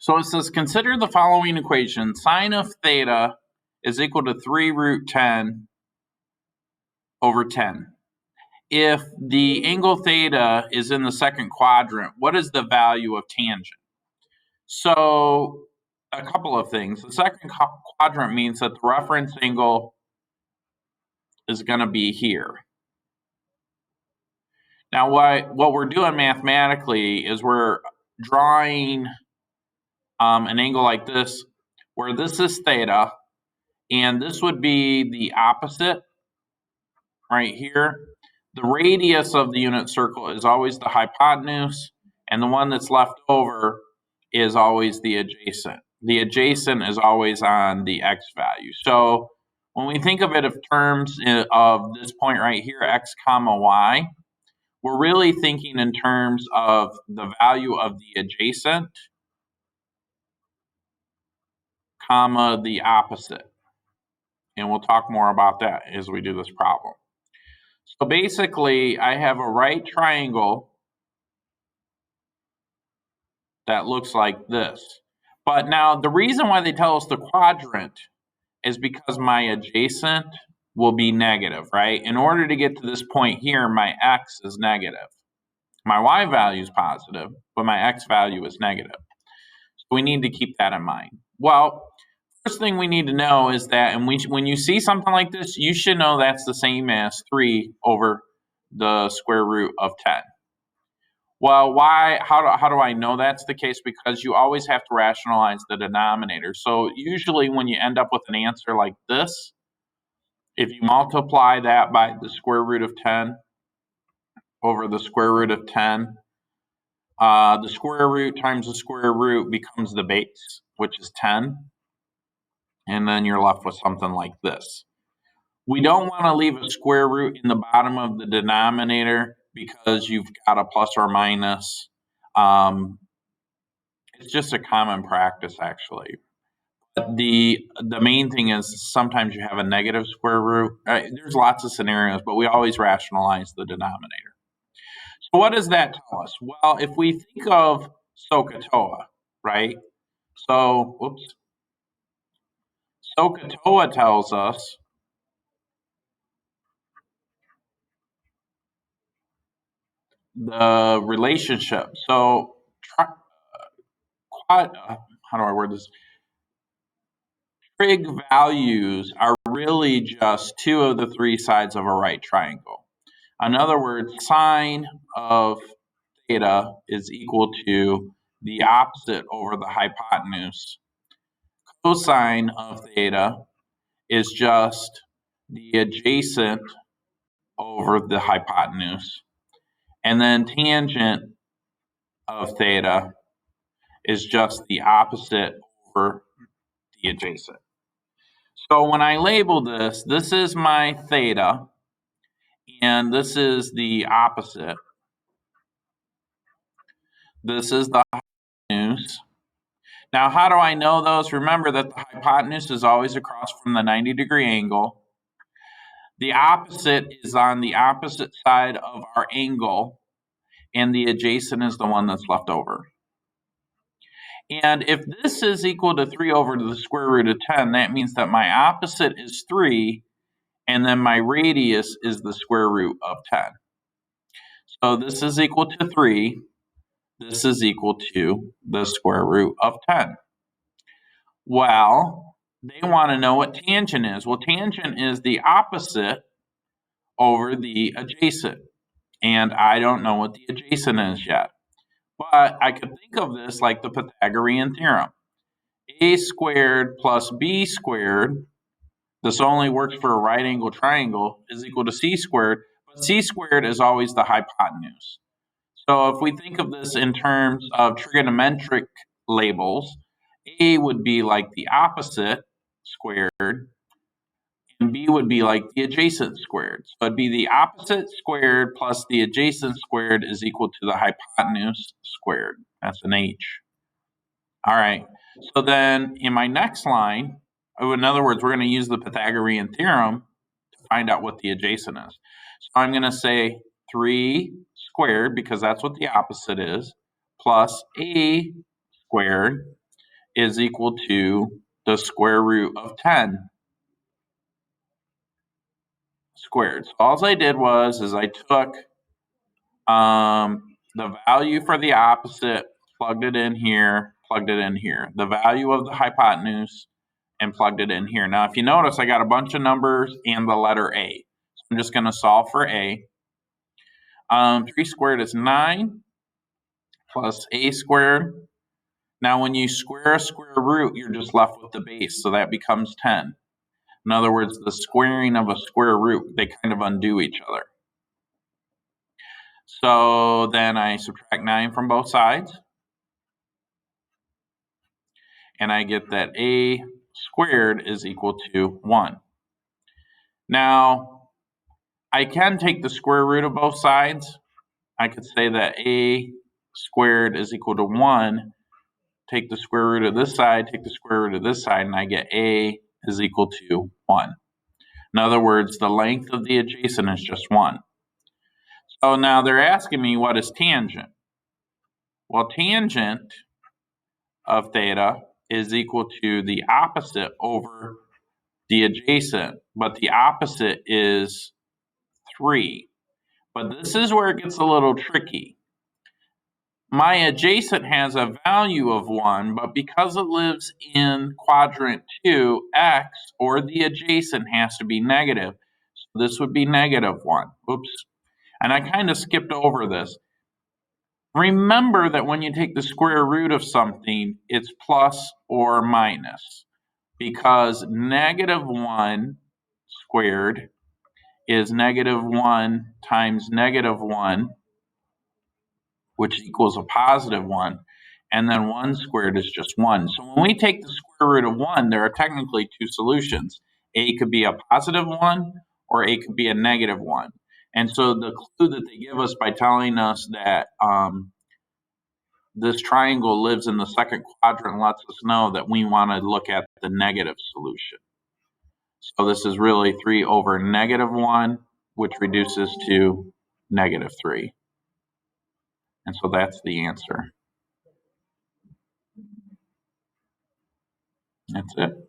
So it says, consider the following equation. Sine of theta is equal to 3 root 10 over 10. If the angle theta is in the second quadrant, what is the value of tangent? So a couple of things. The second quadrant means that the reference angle is going to be here. Now, what we're doing mathematically is we're drawing an angle like this, where this is theta, and this would be the opposite right here. The radius of the unit circle is always the hypotenuse, and the one that's left over is always the adjacent. The adjacent is always on the x value. So when we think of it in terms of this point right here, x comma y, we're really thinking in terms of the value of the adjacent comma the opposite. And we'll talk more about that as we do this problem. So basically, I have a right triangle that looks like this. But now the reason why they tell us the quadrant is because my adjacent will be negative, right? In order to get to this point here, my x is negative. My y value is positive, but my x value is negative. So we need to keep that in mind. Well, first thing we need to know is that, and when you see something like this, you should know that's the same as 3 over the square root of 10. Well, why? How do I know that's the case? Because you always have to rationalize the denominator. So usually when you end up with an answer like this, if you multiply that by the square root of 10 over the square root of 10, the square root times the square root becomes the base, which is 10. And then you're left with something like this. We don't want to leave a square root in the bottom of the denominator because you've got a plus or minus. It's just a common practice, actually. But the main thing is sometimes you have a negative square root. There's lots of scenarios, but we always rationalize the denominator. So what does that tell us? Well, if we think of SOHCAHTOA, right? So, SOHCAHTOA tells us the relationship. So, how do I word this? Trig values are really just 2 of the 3 sides of a right triangle. In other words, sine of theta is equal to the opposite over the hypotenuse. Cosine of theta is just the adjacent over the hypotenuse. And then tangent of theta is just the opposite over the adjacent. So when I label this, this is my theta, and this is the opposite. This is the hypotenuse. Now, how do I know those? Remember that the hypotenuse is always across from the 90-degree angle. The opposite is on the opposite side of our angle, and the adjacent is the one that's left over. And if this is equal to 3 over to the square root of 10, that means that my opposite is 3, and then my radius is the square root of 10. So this is equal to 3. This is equal to the square root of 10. Well, they want to know what tangent is. Well, tangent is the opposite over the adjacent. And I don't know what the adjacent is yet. But I could think of this like the Pythagorean theorem. A squared plus b squared, this only works for a right angle triangle, is equal to c squared. But c squared is always the hypotenuse. So if we think of this in terms of trigonometric labels, A would be like the opposite squared, and B would be like the adjacent squared. So it'd be the opposite squared plus the adjacent squared is equal to the hypotenuse squared. That's an H. All right. So then in my next line, in other words, we're going to use the Pythagorean theorem to find out what the adjacent is. So I'm going to say 3 squared, because that's what the opposite is, plus A squared is equal to the square root of 10 squared. So all I did was I took the value for the opposite, plugged it in here, plugged it in here. The value of the hypotenuse, and plugged it in here. Now, if you notice, I got a bunch of numbers and the letter A. So I'm just going to solve for A. 3 squared is 9 plus A squared. Now, when you square a square root, you're just left with the base, so that becomes 10. In other words, the squaring of a square root, they kind of undo each other. So then I subtract 9 from both sides, and I get that A squared is equal to 1. Now, I can take the square root of both sides. I could say that A squared is equal to 1. Take the square root of this side, take the square root of this side, and I get A is equal to 1. In other words, the length of the adjacent is just 1. So now they're asking me, what is tangent? Well, tangent of theta is equal to the opposite over the adjacent, but the opposite is 3. But this is where it gets a little tricky. My adjacent has a value of 1, but because it lives in quadrant 2, x, or the adjacent, has to be negative. So this would be negative 1. Oops. And I kind of skipped over this. Remember that when you take the square root of something, it's plus or minus, because negative 1 squared is negative 1 times negative 1, which equals a positive 1, and then 1 squared is just 1. So when we take the square root of 1, there are technically two solutions. A could be a positive 1, or A could be a negative 1. And so the clue that they give us by telling us that this triangle lives in the second quadrant lets us know that we want to look at the negative solution. So this is really 3 over negative 1, which reduces to negative 3. And so that's the answer. That's it.